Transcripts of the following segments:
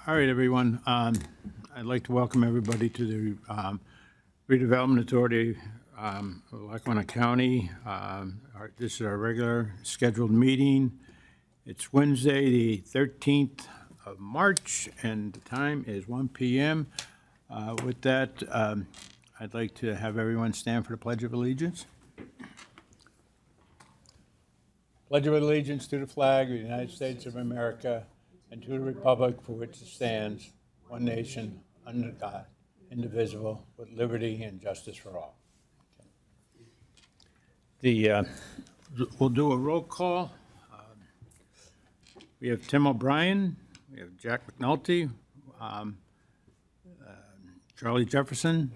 All right, everyone. I'd like to welcome everybody to the Redevelopment Authority of Lackawanna County. This is our regular scheduled meeting. It's Wednesday, the 13th of March, and the time is 1 p.m. With that, I'd like to have everyone stand for the Pledge of Allegiance. Pledge of Allegiance to the flag of the United States of America and to the republic for which it stands, one nation, under God, indivisible, with liberty and justice for all. We'll do a roll call. We have Tim O'Brien, we have Jack McNulty, Charlie Jefferson,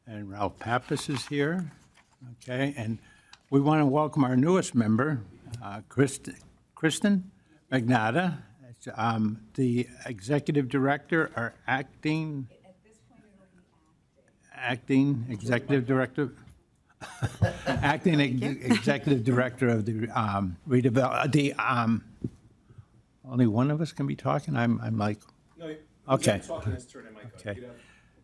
and Ralph Pappas is here. Okay, and we want to welcome our newest member, Kristen Magnata, the executive director, or acting. At this point, it'll be acting executive director. Acting executive director of the redevelop. Only one of us can be talking. I'm like. No, okay. Talking is turning my okay. You have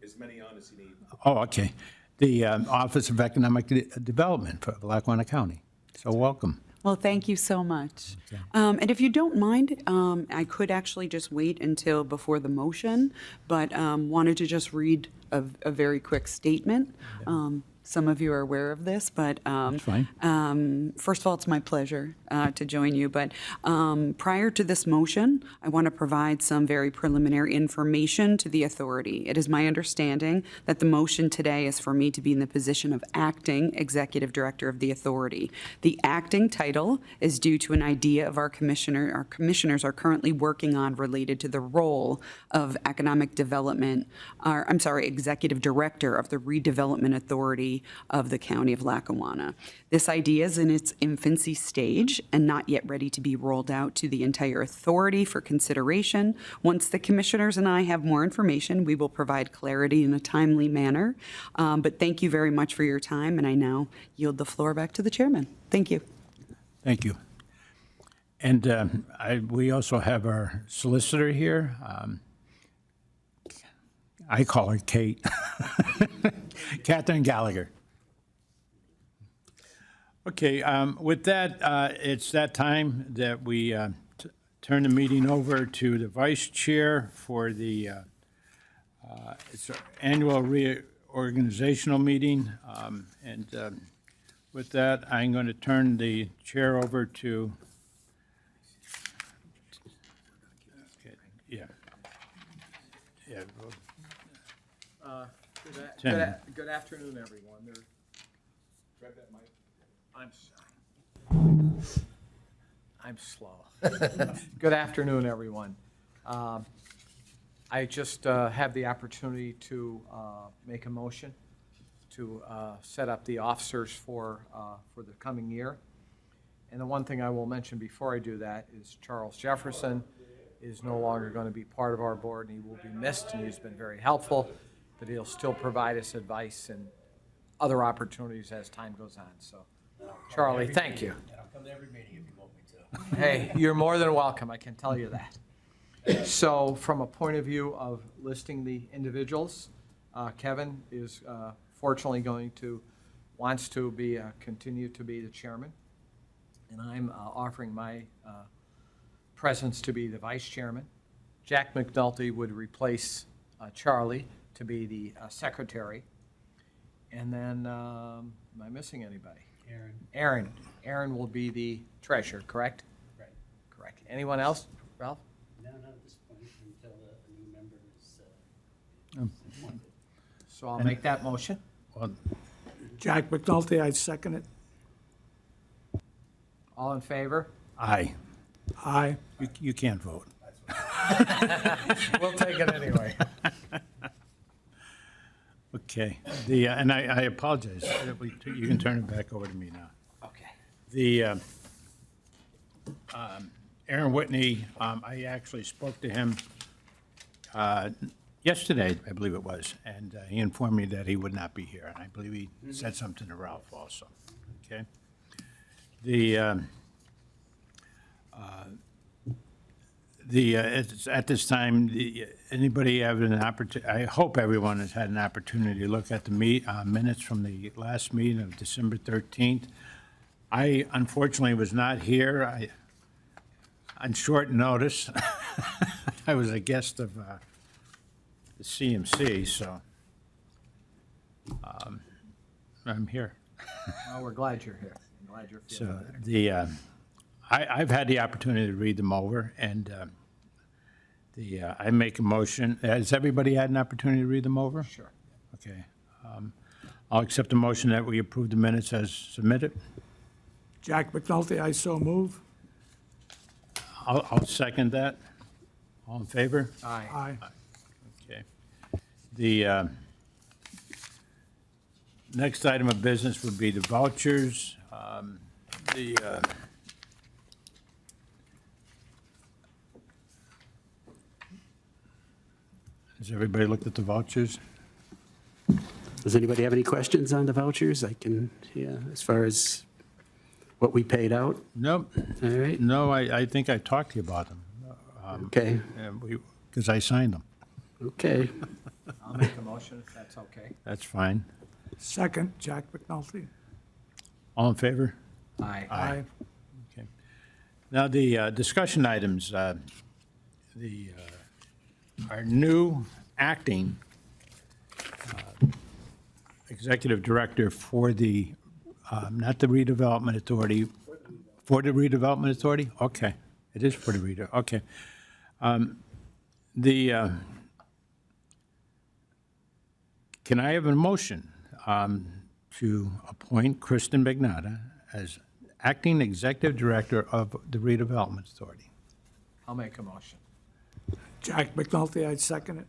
as many on as you need. Oh, okay. The Office of Economic Development for Lackawanna County. So welcome. Well, thank you so much. Okay. And if you don't mind, I could actually just wait until before the motion, but wanted to just read a very quick statement. Some of you are aware of this, but that's fine. First of all, it's my pleasure to join you. But prior to this motion, I want to provide some very preliminary information to the authority. It is my understanding that the motion today is for me to be in the position of acting executive director of the authority. The acting title is due to an idea of our commissioner. Our commissioners are currently working on related to the role of economic development, or I'm sorry, executive director of the Redevelopment Authority of the County of Lackawanna. This idea is in its infancy stage and not yet ready to be rolled out to the entire authority for consideration. Once the commissioners and I have more information, we will provide clarity in a timely manner. But thank you very much for your time, and I now yield the floor back to the chairman. Thank you. Thank you. And we also have our solicitor here. I call her Kate. Catherine Gallagher. Okay, with that, it's that time that we turn the meeting over to the vice chair for the it's our annual reorganizational meeting. With that, I'm going to turn the chair over to. Yeah. Good afternoon, everyone. Grab that mic. I'm slow. Good afternoon, everyone. I just have the opportunity to make a motion to set up the officers for the coming year. And the one thing I will mention before I do that is Charles Jefferson is no longer going to be part of our board, and he will be missed, and he's been very helpful, but he'll still provide us advice and other opportunities as time goes on. So, Charlie, thank you. I'll come to every meeting if you want me to. Hey, you're more than welcome, I can tell you that. So, from a point of view of listing the individuals, Kevin is fortunately wants to be continue to be the chairman, and I'm offering my presence to be the vice chairman. Jack McNulty would replace Charlie to be the secretary. And then, am I missing anybody? Aaron will be the treasurer, correct? Right. Correct. Anyone else, Ralph? No, not at this point, until a new member is appointed. So I'll make that motion. Well, Jack McNulty, I second it. All in favor? aye. Aye. You can't vote. We'll take it anyway. Okay. And I apologize. You can turn it back over to me now. Okay. The Aaron Whitney, I actually spoke to him yesterday, I believe it was, and he informed me that he would not be here, and I believe he said something to Ralph also. Okay. At this time, anybody have an opportunity, I hope everyone has had an opportunity to look at the minutes from the last meeting of December 13th. I unfortunately was not here. On short notice, I was a guest of the CMC, so I'm here. Well, we're glad you're here. I'm glad you're feeling So better. I've had the opportunity to read them over, and I make a motion. Has everybody had an opportunity to read them over? Sure. Okay. I'll accept the motion that we approve the minutes as submitted. Jack McNulty, I so move. I'll second that. All in favor? Aye. Aye. Okay. The next item of business would be the vouchers. Has everybody looked at the vouchers? Does anybody have any questions on the vouchers? I can, yeah, as far as what we paid out? Nope. All right, No, I think I talked to you about them, okay, because I signed them. okay. I'll make a motion if that's okay. That's fine. Second, Jack McNulty. All in favor? Aye. Aye. Okay. Now, the discussion items, our new acting executive director for the, not the redevelopment authority, for the redevelopment authority? Okay, it is for the okay. Can I have a motion to appoint Kristen Magnata as acting executive director of the redevelopment authority? I'll make a motion. Jack McNulty, I second it.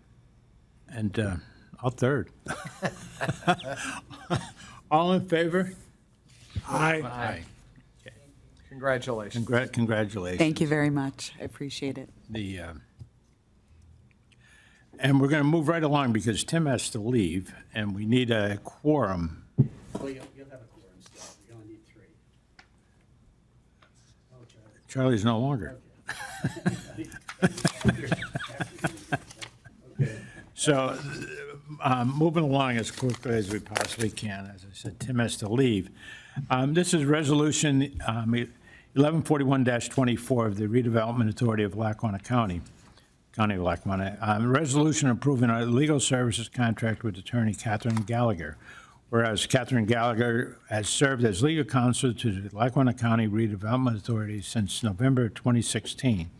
And I'll third. All in favor? Aye. Aye. Congratulations. Congratulations. Thank you very much. I appreciate it. And we're going to move right along because Tim has to leave, and we need a quorum. Well, you'll have a quorum still. You only need 3. Oh, Charlie. Charlie's no longer. So, moving along as quickly as we possibly can, as I said, Tim has to leave. This is Resolution 1141-24 of the Redevelopment Authority of Lackawanna County of Lackawanna. Resolution approving a legal services contract with attorney Catherine Gallagher. Whereas Catherine Gallagher has served as legal counsel to the Lackawanna County Redevelopment Authority since November 2016.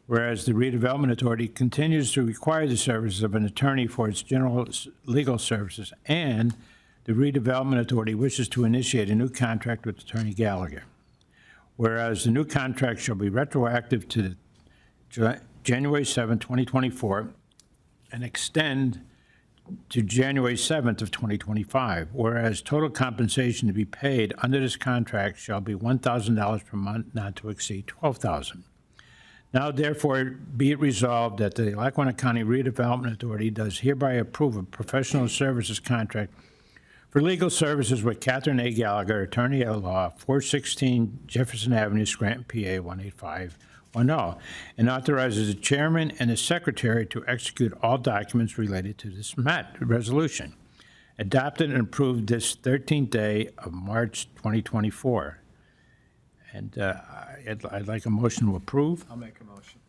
Whereas the Redevelopment Authority continues to require the services of an attorney for its general legal services, and the Redevelopment Authority wishes to initiate a new contract with Attorney Gallagher. Whereas the new contract shall be retroactive to January 7, 2024, and extend to January 7th of 2025, whereas total compensation to be paid under this contract shall be $1,000 per month, not to exceed $12,000. Now therefore be it resolved that the Lackawanna County Redevelopment Authority does hereby approve a professional services contract for legal services with Catherine A. Gallagher, attorney at law, 416 Jefferson Avenue, Scranton, PA 18510, and authorizes the chairman and the secretary to execute all documents related to this resolution, adopted and approved this 13th day of March 2024. And I'd like a motion to approve. I'll make a motion.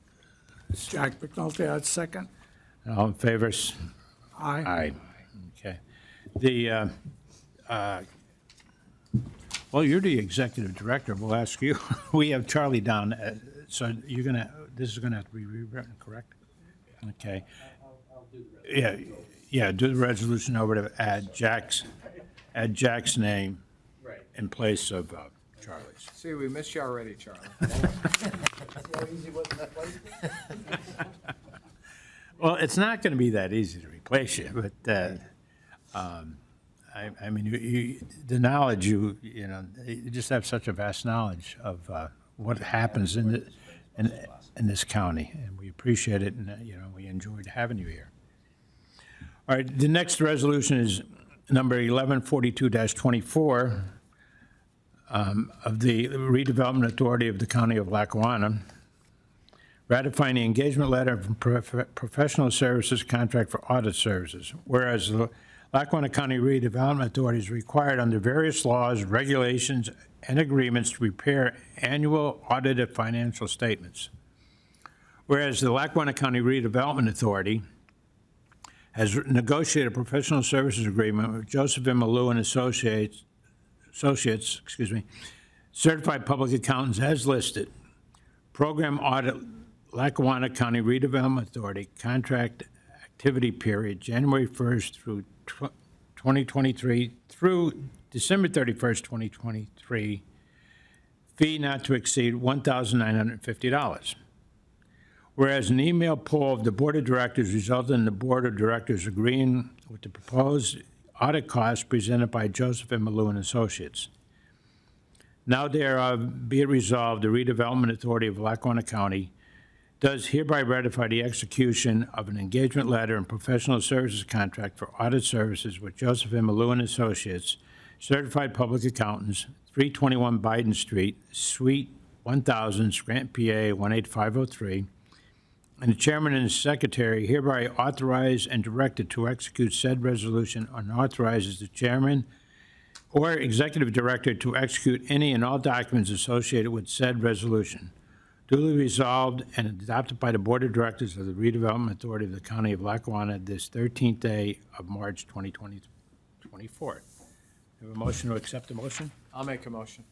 Jack McNulty, I second. All in favor? Aye. Aye. Okay. Well, you're the executive director. We'll ask you. We have Charlie down, so this is gonna have to be rewritten, correct? Okay. I'll do the rest. Yeah, do the resolution over to add Jack's name Right. in place of Charlie's. See, we missed you already, Charlie. Well, it's not going to be that easy to replace you, but I mean, the knowledge you just have such a vast knowledge of what happens in this county, and we appreciate it, and we enjoyed having you here. All right, the next resolution is number 1142-24 of the Redevelopment Authority of the County of Lackawanna. ratifying the engagement letter of professional services contract for audit services. Whereas the Lackawanna County Redevelopment Authority is required under various laws, regulations, and agreements to prepare annual audited financial statements. Whereas the Lackawanna County Redevelopment Authority has negotiated a professional services agreement with Joseph M. Malou and Associates, certified public accountants as listed. Program audit, Lackawanna County Redevelopment Authority, contract activity period, January 1st through 2023 through December 31st, 2023, fee not to exceed $1,950. Whereas an email poll of the Board of Directors resulted in the Board of Directors agreeing with the proposed audit costs presented by Joseph M. Malou and Associates. Now thereof be it resolved, the Redevelopment Authority of Lackawanna County does hereby ratify the execution of an engagement letter and professional services contract for audit services with Joseph M. Malou and Associates, certified public accountants, 321 Biden Street, Suite 1000, Scranton, PA 18503, and the chairman and the secretary hereby authorize and directed to execute said resolution and authorizes the chairman or executive director to execute any and all documents associated with said resolution. Duly resolved and adopted by the Board of Directors of the Redevelopment Authority of the County of Lackawanna this 13th day of March 2024. Have a motion to accept the motion? I'll make a motion.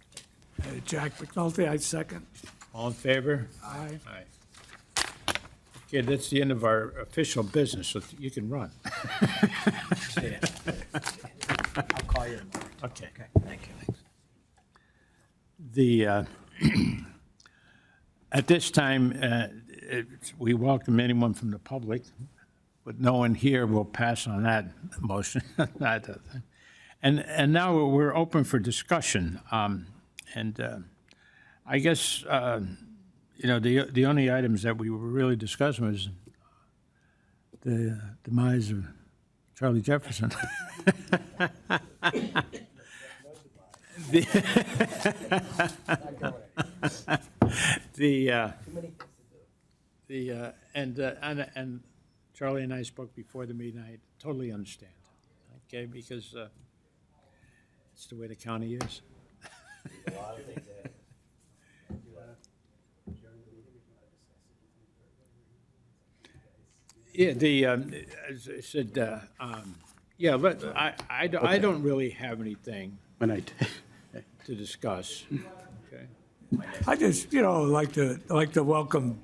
Jack McNulty, I second. All in favor? Aye. Aye. Okay, that's the end of our official business, so you can run. I'll call you. Okay. Thank you. The, at this time, we welcome anyone from the public, but no one here will pass on that motion. And now we're open for discussion. I guess, the only items that we were really discussing was the demise of Charlie Jefferson. And Charlie and I spoke before the meeting. I totally understand, okay, because it's the way the county is. Yeah, as I said, I don't really have anything When I, to discuss, okay? I just, like to welcome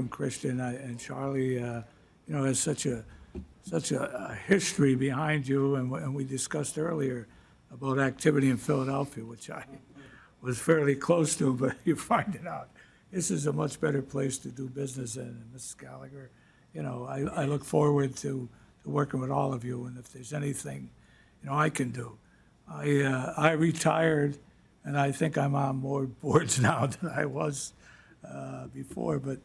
Christian and Charlie. Has such a history behind you, and we discussed earlier about activity in Philadelphia, which I was fairly close to, but you're finding out this is a much better place to do business in. And Mrs. Gallagher, I look forward to working with all of you, and if there's anything, I can do. I retired, and I think I'm on more boards now than I was before, but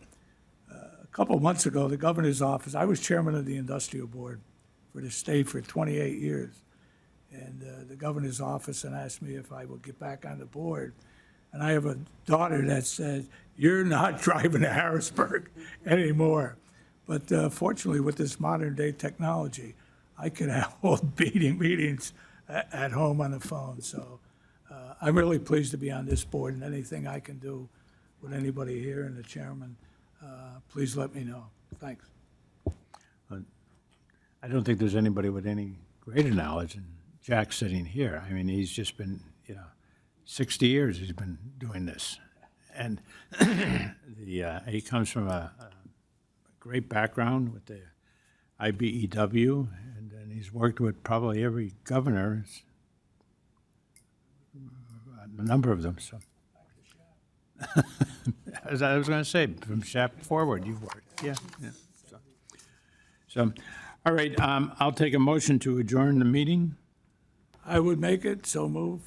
a couple of months ago, the governor's office, I was chairman of the industrial board for the state for 28 years, and the governor's office and asked me if I would get back on the board, and I have a daughter that said, "You're not driving to Harrisburg anymore." But fortunately, with this modern day technology, I can hold meetings at home on the phone. So I'm really pleased to be on this board, and anything I can do with anybody here and the chairman, please let me know. Thanks. I don't think there's anybody with any greater knowledge than Jack sitting here. I mean, he's just been, 60 years he's been doing this. And he comes from a great background with the IBEW, and then he's worked with probably every governor, a number of them, so. As I was going to say, from Shap forward, you've worked, yeah. So, all right, I'll take a motion to adjourn the meeting. I would make it, so move.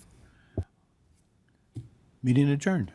Meeting adjourned.